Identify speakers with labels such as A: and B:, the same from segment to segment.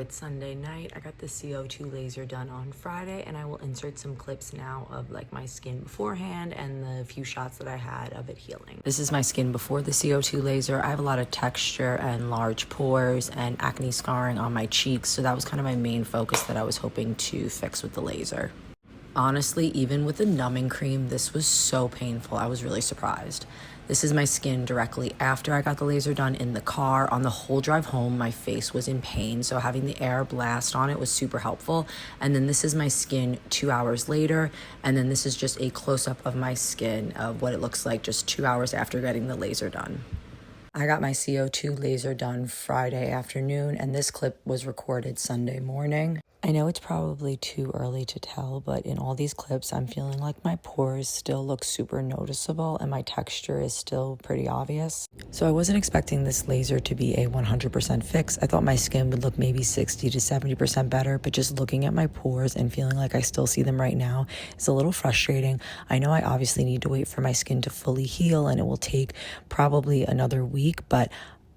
A: It's Sunday night. I got the CO2 laser done on Friday, and I will insert some clips now of like my skin beforehand and the few shots that I had of it healing. This is my skin before the CO2 laser. I have a lot of texture and large pores and acne scarring on my cheeks, so that was kind of my main focus that I was hoping to fix with the laser. Honestly, even with the numbing cream, this was so painful. I was really surprised. This is my skin directly after I got the laser done in the car. On the whole drive home, my face was in pain, so having the air blast on it was super helpful. And then this is my skin 2 hours later, and then this is just a close-up of my skin of what it looks like just 2 hours after getting the laser done. I got my CO2 laser done Friday afternoon, and this clip was recorded Sunday morning. I know it's probably too early to tell, but in all these clips, I'm feeling like my pores still look super noticeable and my texture is still pretty obvious. So I wasn't expecting this laser to be a 100% fix. I thought my skin would look maybe 60 to 70% better, but just looking at my pores and feeling like I still see them right now is a little frustrating. I know I obviously need to wait for my skin to fully heal, and it will take probably another week, but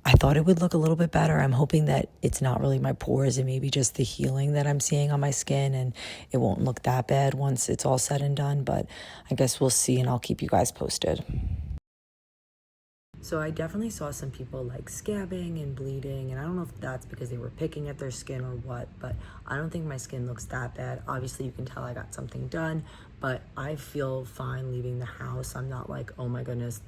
A: I thought it would look a little bit better. I'm hoping that it's not really my pores and maybe just the healing that I'm seeing on my skin, and it won't look that bad once it's all said and done, but I guess we'll see, and I'll keep you guys posted. So I definitely saw some people like scabbing and bleeding, and I don't know if that's because they were picking at their skin or what, but I don't think my skin looks that bad. Obviously, you can tell I got something done, but I feel fine leaving the house. I'm not like, oh my goodness,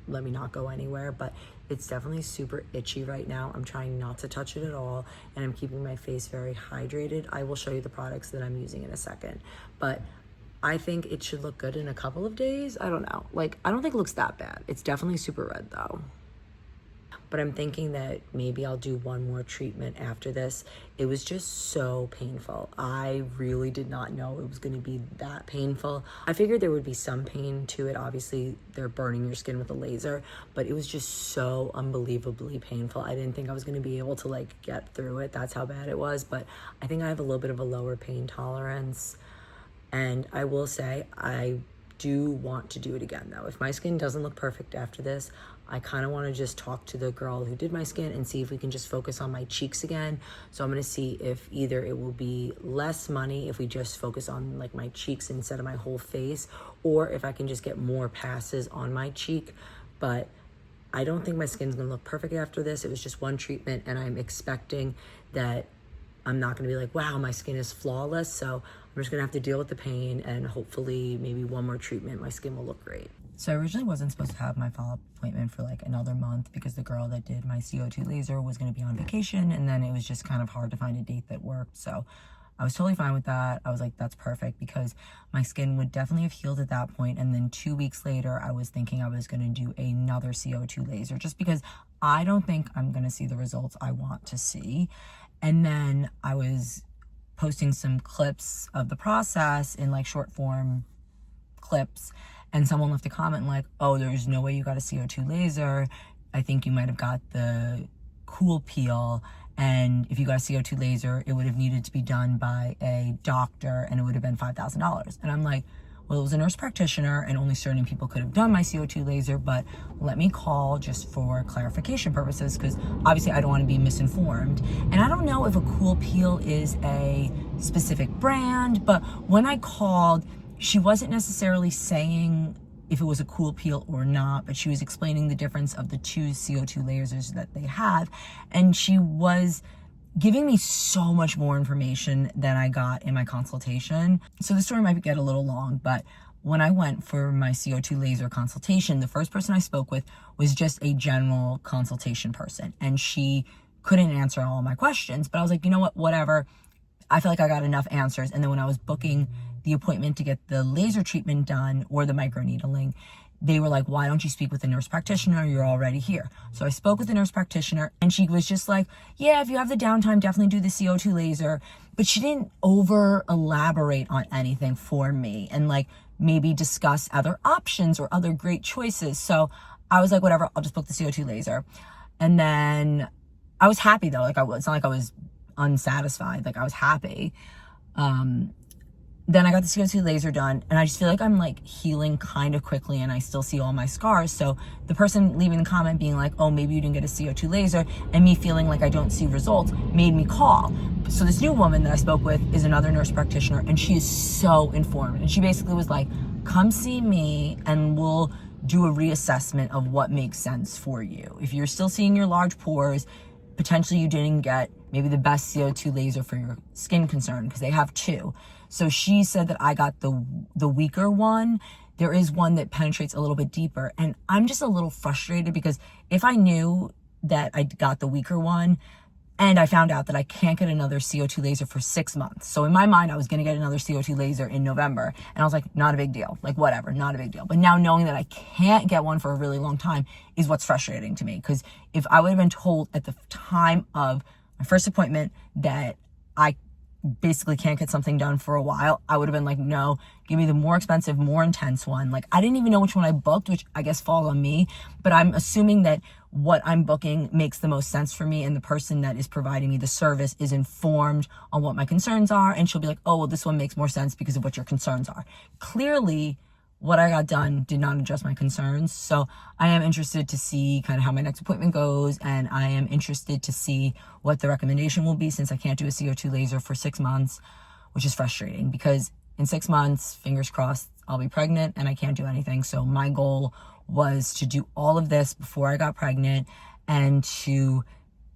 A: let me not go anywhere, but it's definitely super itchy right now. I'm trying not to touch it at all, and I'm keeping my face very hydrated. I will show you the products that I'm using in a second, but I think it should look good in a couple of days. I don't know. Like, I don't think it looks that bad. It's definitely super red though. But I'm thinking that maybe I'll do one more treatment after this. It was just so painful. I really did not know it was going to be that painful. I figured there would be some pain to it. Obviously, they're burning your skin with a laser, but it was just so unbelievably painful. I didn't think I was going to be able to like get through it. That's how bad it was. But I think I have a little bit of a lower pain tolerance. And I will say, I do want to do it again though. If my skin doesn't look perfect after this, I kind of want to just talk to the girl who did my skin and see if we can just focus on my cheeks again. So I'm going to see if either it will be less money if we just focus on like my cheeks instead of my whole face, or if I can just get more passes on my cheek. But I don't think my skin's going to look perfect after this. It was just one treatment, and I'm expecting that I'm not going to be like, wow, my skin is flawless. So I'm just going to have to deal with the pain, and hopefully maybe one more treatment, my skin will look great. So I originally wasn't supposed to have my follow-up appointment for like another month because the girl that did my CO2 laser was going to be on vacation, and then it was just kind of hard to find a date that worked. So I was totally fine with that. I was like, that's perfect, because my skin would definitely have healed at that point. And then 2 weeks later, I was thinking I was going to do another CO2 laser just because I don't think I'm going to see the results I want to see. And then I was posting some clips of the process in like short form clips, and someone left a comment like, oh, there's no way you got a CO2 laser. I think you might have got the cool peel, and if you got a CO2 laser, it would have needed to be done by a doctor, and it would have been $5,000. And I'm like, well, it was a nurse practitioner, and only certain people could have done my CO2 laser, but let me call just for clarification purposes, because obviously I don't want to be misinformed. And I don't know if a cool peel is a specific brand, but when I called, she wasn't necessarily saying if it was a cool peel or not, but she was explaining the difference of the two CO2 lasers that they have. And she was giving me so much more information than I got in my consultation. So the story might get a little long, but when I went for my CO2 laser consultation, the first person I spoke with was just a general consultation person, and she couldn't answer all my questions. But I was like, you know what, whatever. I feel like I got enough answers. And then when I was booking the appointment to get the laser treatment done or the microneedling, they were like, why don't you speak with a nurse practitioner? You're already here. So I spoke with the nurse practitioner, and she was just like, yeah, if you have the downtime, definitely do the CO2 laser. But she didn't over elaborate on anything for me and like maybe discuss other options or other great choices. So I was like, whatever, I'll just book the CO2 laser. And then I was happy though. Like, it's not like I was unsatisfied. Like, I was happy. then I got the CO2 laser done, and I just feel like I'm like healing kind of quickly, and I still see all my scars. So the person leaving the comment being like, oh, maybe you didn't get a CO2 laser, and me feeling like I don't see results made me call. So this new woman that I spoke with is another nurse practitioner, and she is so informed. And she basically was like, come see me and we'll do a reassessment of what makes sense for you. If you're still seeing your large pores, potentially you didn't get maybe the best CO2 laser for your skin concern, because they have two. So she said that I got the weaker one. There is one that penetrates a little bit deeper. And I'm just a little frustrated, because if I knew that I got the weaker one, and I found out that I can't get another CO2 laser for 6 months. So in my mind, I was going to get another CO2 laser in November. And I was like, not a big deal. Like, whatever, not a big deal. But now knowing that I can't get one for a really long time is what's frustrating to me. Because if I would have been told at the time of my first appointment that I basically can't get something done for a while, I would have been like, no, give me the more expensive, more intense one. Like, I didn't even know which one I booked, which I guess falls on me, but I'm assuming that what I'm booking makes the most sense for me, and the person that is providing me the service is informed on what my concerns are, and she'll be like, oh, well, this one makes more sense because of what your concerns are. Clearly, what I got done did not address my concerns. So I am interested to see kind of how my next appointment goes, and I am interested to see what the recommendation will be, since I can't do a CO2 laser for 6 months, which is frustrating, because in 6 months, fingers crossed, I'll be pregnant and I can't do anything. So my goal was to do all of this before I got pregnant and to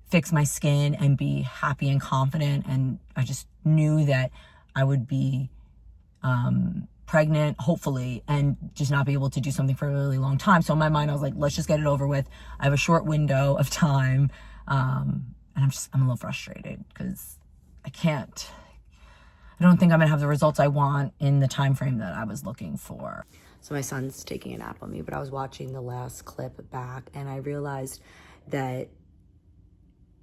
A: fix my skin and be happy and confident. And I just knew that I would be pregnant, hopefully, and just not be able to do something for a really long time. So in my mind, I was like, let's just get it over with. I have a short window of time. And I'm a little frustrated because I don't think I'm gonna have the results I want in the time frame that I was looking for. So my son's taking a nap on me, but I was watching the last clip back, and I realized that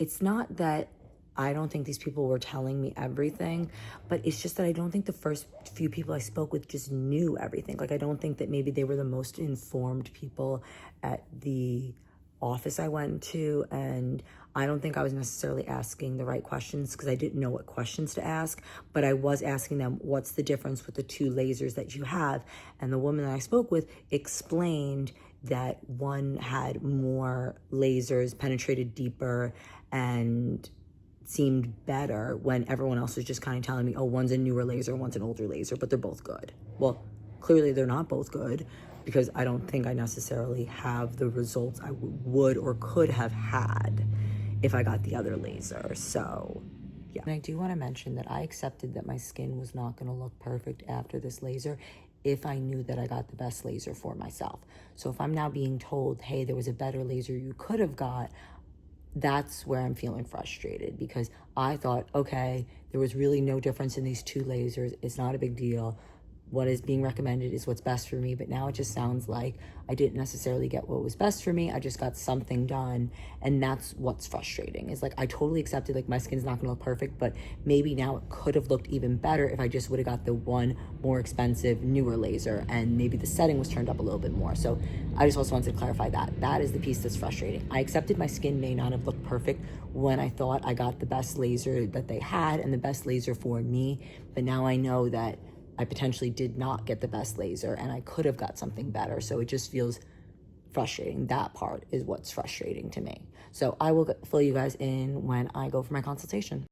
A: it's not that I don't think these people were telling me everything, but it's just that I don't think the first few people I spoke with just knew everything. Like, I don't think that maybe they were the most informed people at the office I went to, and I don't think I was necessarily asking the right questions because I didn't know what questions to ask, but I was asking them, what's the difference with the two lasers that you have? And the woman that I spoke with explained that one had more lasers, penetrated deeper, and seemed better, when everyone else was just kind of telling me, oh, one's a newer laser, one's an older laser, but they're both good. Well, clearly they're not both good, because I don't think I necessarily have the results I would or could have had if I got the other laser. So yeah. And I do want to mention that I accepted that my skin was not going to look perfect after this laser if I knew that I got the best laser for myself. So if I'm now being told, hey, there was a better laser you could have got, that's where I'm feeling frustrated, because I thought, okay, there was really no difference in these two lasers. It's not a big deal. What is being recommended is what's best for me. But now it just sounds like I didn't necessarily get what was best for me. I just got something done. And that's what's frustrating. Is like, I totally accepted, like, my skin's not gonna look perfect, but maybe now it could have looked even better if I just would have got the one more expensive, newer laser, and maybe the setting was turned up a little bit more. So I just also wanted to clarify that. That is the piece that's frustrating. I accepted my skin may not have looked perfect when I thought I got the best laser that they had and the best laser for me. But now I know that I potentially did not get the best laser and I could have got something better. So it just feels frustrating. That part is what's frustrating to me. So I will fill you guys in when I go for my consultation.